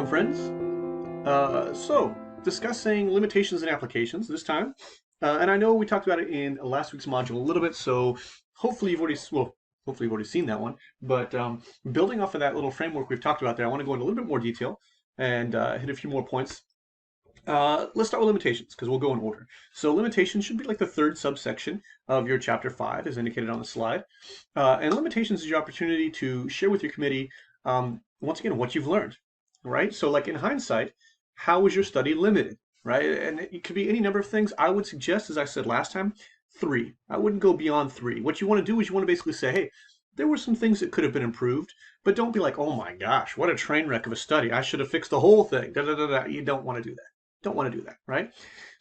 Welcome, friends. Discussing limitations and applications this time. And I know we talked about it in last week's module a little bit, so hopefully hopefully you've already seen that one. But building off of that little framework we've talked about there, I want to go into a little bit more detail and hit a few more points. Let's start with limitations because we'll go in order. So limitations should be like the third subsection of your chapter 5 as indicated on the slide. And limitations is your opportunity to share with your committee, once again, what you've learned, right? So like in hindsight, how was your study limited, right? And it could be any number of things. I would suggest, as I said last time, 3. I wouldn't go beyond 3. What you want to do is you want to basically say, hey, there were some things that could have been improved, but don't be like, oh my gosh, what a train wreck of a study. I should have fixed the whole thing. Da, da, da, da. You don't want to do that. Don't want to do that, right?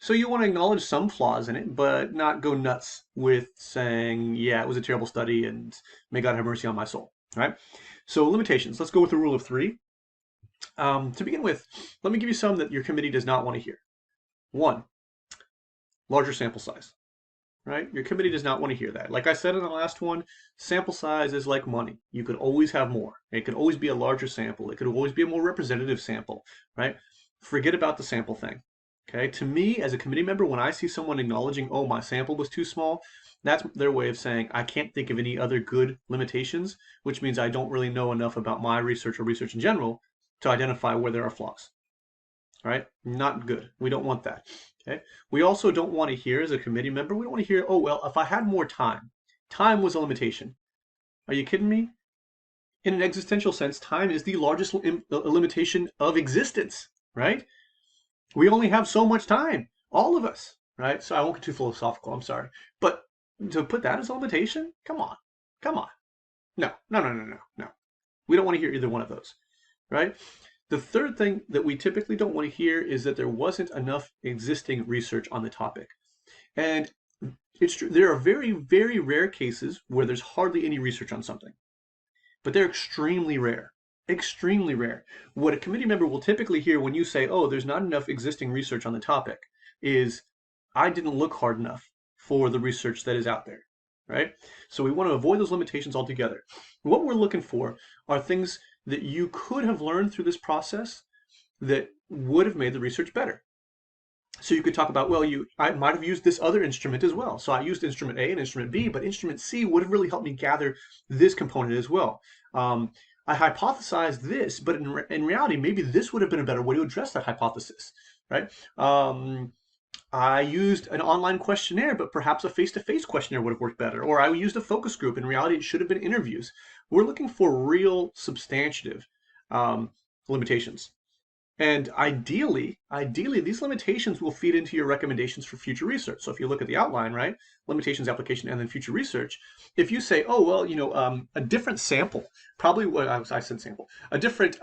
So you want to acknowledge some flaws in it, but not go nuts with saying, yeah, it was a terrible study and may God have mercy on my soul, right? So limitations, let's go with the rule of 3. To begin with, let me give you some that your committee does not want to hear. 1, larger sample size, right? Your committee does not want to hear that. Like I said in the last one, sample size is like money. You could always have more. It could always be a larger sample. It could always be a more representative sample, right? Forget about the sample thing. Okay, to me as a committee member, when I see someone acknowledging, oh, my sample was too small, that's their way of saying, I can't think of any other good limitations, which means I don't really know enough about my research or research in general to identify where there are flaws. All right, not good. We don't want that. Okay, we also don't want to hear as a committee member, we don't want to hear, oh, well, if I had more time, time was a limitation. Are you kidding me? In an existential sense, time is the largest limitation of existence, right? We only have so much time, all of us, right? So I won't get too philosophical, I'm sorry. But to put that as a limitation, come on, come on. No, no, no, no, no, no. We don't want to hear either one of those, right? The third thing that we typically don't want to hear is that there wasn't enough existing research on the topic. And it's true, there are very, very rare cases where there's hardly any research on something, but they're extremely rare. Extremely rare. What a committee member will typically hear when you say, oh, there's not enough existing research on the topic, is I didn't look hard enough for the research that is out there, right? So we want to avoid those limitations altogether. What we're looking for are things that you could have learned through this process that would have made the research better. So you could talk about, well, I might have used this other instrument as well. So I used instrument A and instrument B, but instrument C would have really helped me gather this component as well. I hypothesized this, but in reality, maybe this would have been a better way to address that hypothesis, right? I used an online questionnaire, but perhaps a face-to-face questionnaire would have worked better. Or I used a focus group. In reality, it should have been interviews. We're looking for real substantive limitations. And ideally, these limitations will feed into your recommendations for future research. So if you look at the outline, right, limitations, application, and then future research, if you say, oh, well, a different sample, probably what I said sample, a different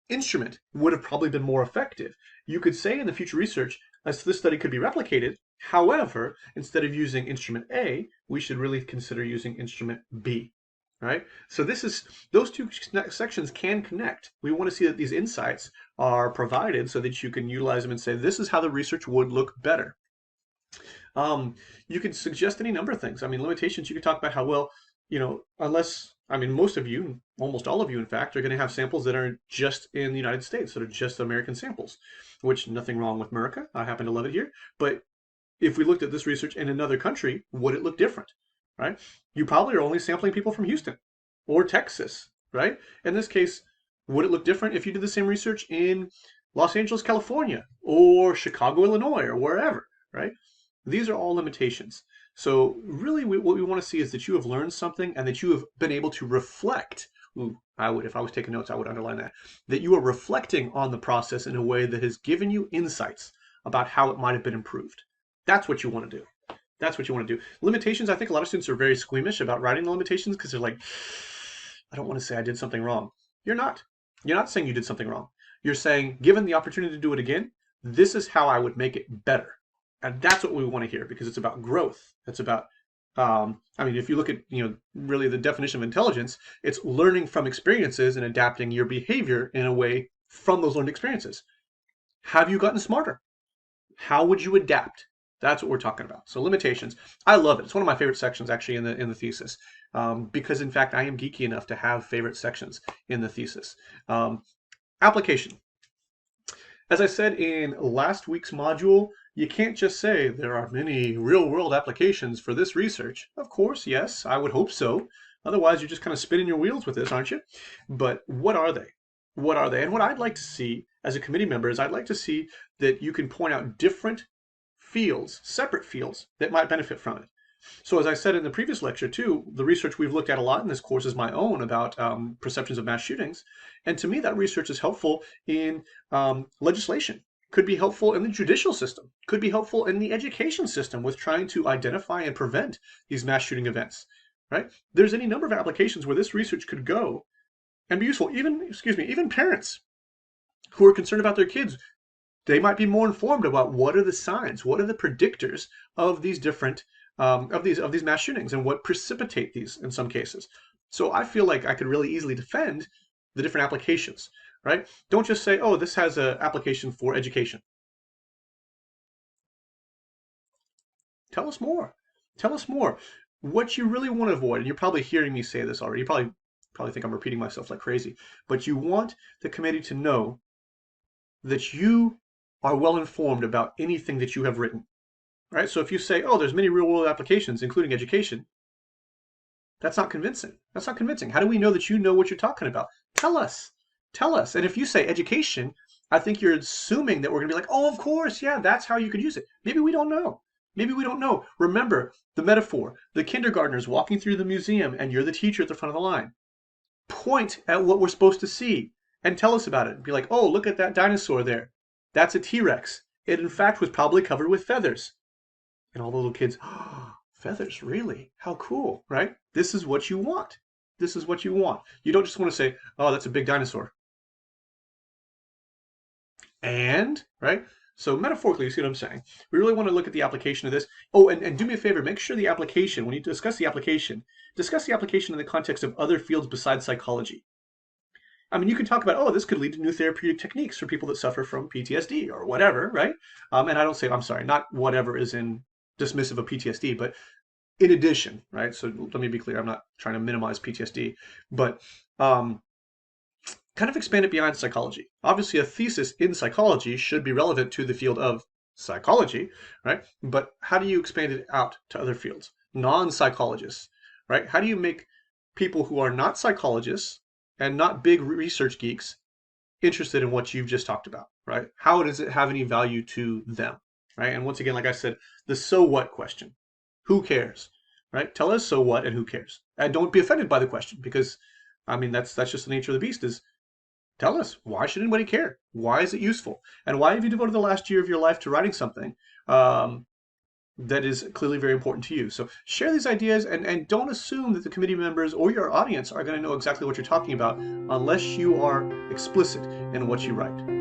instrument would have probably been more effective. You could say in the future research, as this study could be replicated. However, instead of using instrument A, we should really consider using instrument B. Right? So those two sections can connect. We want to see that these insights are provided so that you can utilize them and say, this is how the research would look better. You can suggest any number of things. I mean, limitations, you can talk about how, well, unless, I mean, most of you, almost all of you, in fact, are going to have samples that are just in the United States, that are just American samples, which nothing wrong with America. I happen to love it here. But if we looked at this research in another country, would it look different? Right? You probably are only sampling people from Houston or Texas, right? In this case, would it look different if you did the same research in Los Angeles, California, or Chicago, Illinois, or wherever, right? These are all limitations. So really what we want to see is that you have learned something and that you have been able to reflect. Ooh, if I was taking notes, I would underline that you are reflecting on the process in a way that has given you insights about how it might have been improved. That's what you want to do. That's what you want to do. Limitations, I think a lot of students are very squeamish about writing the limitations because they're like, I don't want to say I did something wrong. You're not. You're not saying you did something wrong. You're saying, given the opportunity to do it again, this is how I would make it better. And that's what we want to hear because it's about growth. It's about, I mean, if you look at, really the definition of intelligence, it's learning from experiences and adapting your behavior in a way from those learned experiences. Have you gotten smarter? How would you adapt? That's what we're talking about. So limitations, I love it. It's one of my favorite sections actually in the thesis, because in fact I am geeky enough to have favorite sections in the thesis. Application. As I said in last week's module, you can't just say there are many real-world applications for this research. Of course, yes, I would hope so. Otherwise, you're just kind of spinning your wheels with this, aren't you? But what are they? What are they? And what I'd like to see as a committee member is I'd like to see that you can point out different fields, separate fields, that might benefit from it. So as I said in the previous lecture too, the research we've looked at a lot in this course is my own about perceptions of mass shootings. And to me, that research is helpful in legislation, could be helpful in the judicial system, could be helpful in the education system with trying to identify and prevent these mass shooting events, right? There's any number of applications where this research could go and be useful. Even parents who are concerned about their kids, they might be more informed about what are the signs, what are the predictors of these different of these mass shootings and what precipitate these in some cases. So I feel like I could really easily defend the different applications, right? Don't just say, oh, this has an application for education. Tell us more. Tell us more. What you really want to avoid, and you're probably hearing me say this already, you probably think I'm repeating myself like crazy, but you want the committee to know that you are well informed about anything that you have written. Right? So if you say, oh, there's many real-world applications, including education, that's not convincing. That's not convincing. How do we know that you know what you're talking about? Tell us. Tell us. And if you say education, I think you're assuming that we're going to be like, oh, of course, yeah, that's how you could use it. Maybe we don't know. Maybe we don't know. Remember the metaphor, the kindergartners walking through the museum and you're the teacher at the front of the line. Point at what we're supposed to see and tell us about it. Be like, oh, look at that dinosaur there. That's a T-Rex. It, in fact, was probably covered with feathers. And all the little kids, oh, feathers, really? How cool, right? This is what you want. This is what you want. You don't just want to say, oh, that's a big dinosaur. And, right? So metaphorically, you see what I'm saying? We really want to look at the application of this. Oh, and do me a favor, make sure the application, when you discuss the application in the context of other fields besides psychology. I mean, you can talk about, oh, this could lead to new therapeutic techniques for people that suffer from PTSD or whatever, right? And I don't say, I'm sorry, not whatever is in dismissive of PTSD, but in addition, right? So let me be clear, I'm not trying to minimize PTSD, but kind of expand it beyond psychology. Obviously, a thesis in psychology should be relevant to the field of psychology, right? But how do you expand it out to other fields? Non-psychologists, right? How do you make people who are not psychologists and not big research geeks interested in what you've just talked about, right? How does it have any value to them? Right? And once again, like I said, the so what question. Who cares? Right? Tell us so what and who cares. And don't be offended by the question because, I mean, that's just the nature of the beast is tell us, why should anybody care? Why is it useful? And why have you devoted the last year of your life to writing something that is clearly very important to you? So share these ideas and don't assume that the committee members or your audience are going to know exactly what you're talking about unless you are explicit in what you write.